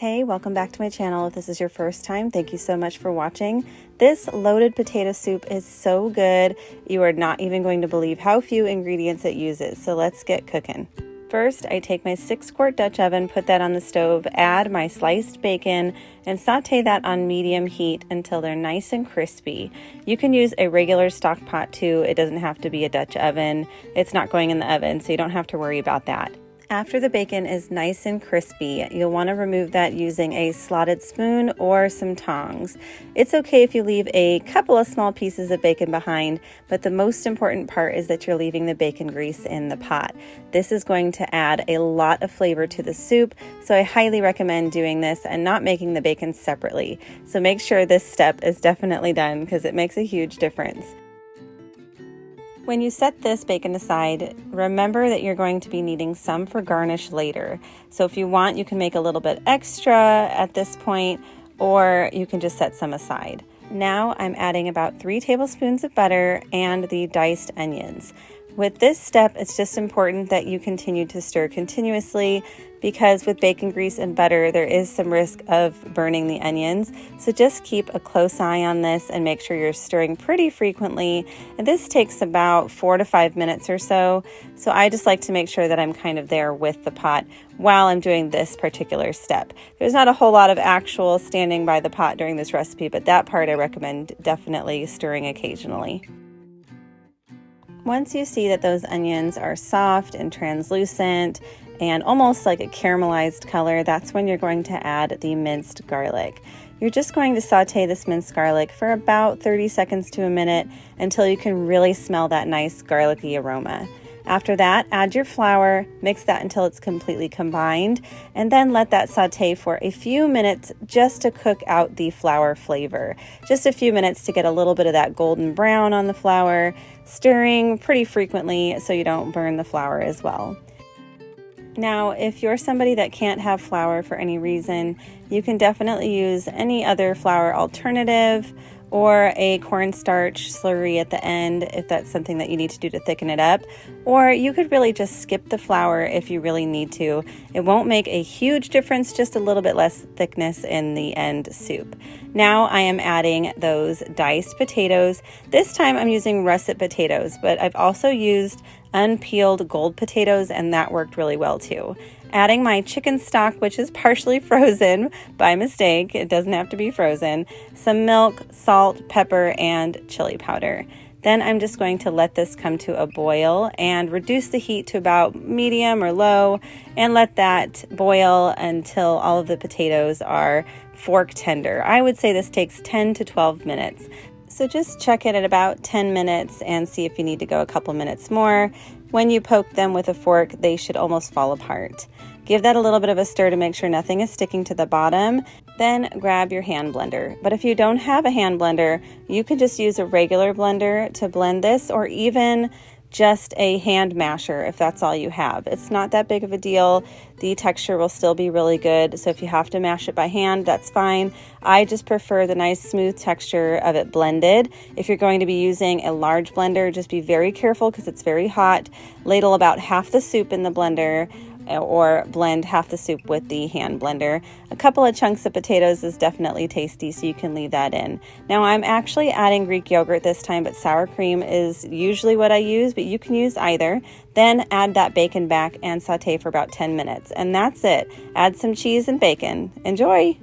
Hey, welcome back to my channel. If this is your first time, thank you so much for watching. This loaded potato soup is so good. You are not even going to believe how few ingredients it uses. So let's get cooking. First, I take my 6-quart Dutch oven, put that on the stove, add my sliced bacon, and saute that on medium heat until they're nice and crispy. You can use a regular stock pot too. It doesn't have to be a Dutch oven. It's not going in the oven, so you don't have to worry about that. After the bacon is nice and crispy, you'll want to remove that using a slotted spoon or some tongs. It's okay if you leave a couple of small pieces of bacon behind, but the most important part is that you're leaving the bacon grease in the pot. This is going to add a lot of flavor to the soup, so I highly recommend doing this and not making the bacon separately. So make sure this step is definitely done because it makes a huge difference. When you set this bacon aside, remember that you're going to be needing some for garnish later. So if you want, you can make a little bit extra at this point, or you can just set some aside. Now I'm adding about 3 tablespoons of butter and the diced onions. With this step, it's just important that you continue to stir continuously because with bacon grease and butter, there is some risk of burning the onions. So just keep a close eye on this and make sure you're stirring pretty frequently. And this takes about 4 to 5 minutes or so. So I just like to make sure that I'm kind of there with the pot while I'm doing this particular step. There's not a whole lot of actual standing by the pot during this recipe, but that part I recommend definitely stirring occasionally. Once you see that those onions are soft and translucent and almost like a caramelized color, that's when you're going to add the minced garlic. You're just going to saute this minced garlic for about 30 seconds to a minute until you can really smell that nice garlicky aroma. After that, add your flour, mix that until it's completely combined, and then let that saute for a few minutes just to cook out the flour flavor. Just a few minutes to get a little bit of that golden brown on the flour, stirring pretty frequently so you don't burn the flour as well. Now, if you're somebody that can't have flour for any reason, you can definitely use any other flour alternative or a cornstarch slurry at the end if that's something that you need to do to thicken it up. Or you could really just skip the flour if you really need to. It won't make a huge difference, just a little bit less thickness in the end soup. Now I am adding those diced potatoes. This time I'm using russet potatoes, but I've also used unpeeled gold potatoes and that worked really well too. Adding my chicken stock, which is partially frozen by mistake, it doesn't have to be frozen, some milk, salt, pepper, and chili powder. Then I'm just going to let this come to a boil and reduce the heat to about medium or low and let that boil until all of the potatoes are fork tender. I would say this takes 10 to 12 minutes. So just check it at about 10 minutes and see if you need to go a couple minutes more. When you poke them with a fork, they should almost fall apart. Give that a little bit of a stir to make sure nothing is sticking to the bottom. Then grab your hand blender. But if you don't have a hand blender, you can just use a regular blender to blend this, or even just a hand masher if that's all you have. It's not that big of a deal. The texture will still be really good. So if you have to mash it by hand, that's fine. I just prefer the nice smooth texture of it blended. If you're going to be using a large blender, just be very careful because it's very hot. Ladle about half the soup in the blender or blend half the soup with the hand blender. A couple of chunks of potatoes is definitely tasty, so you can leave that in. Now I'm actually adding Greek yogurt this time, but sour cream is usually what I use, but you can use either. Then add that bacon back and saute for about 10 minutes. And that's it. Add some cheese and bacon. Enjoy!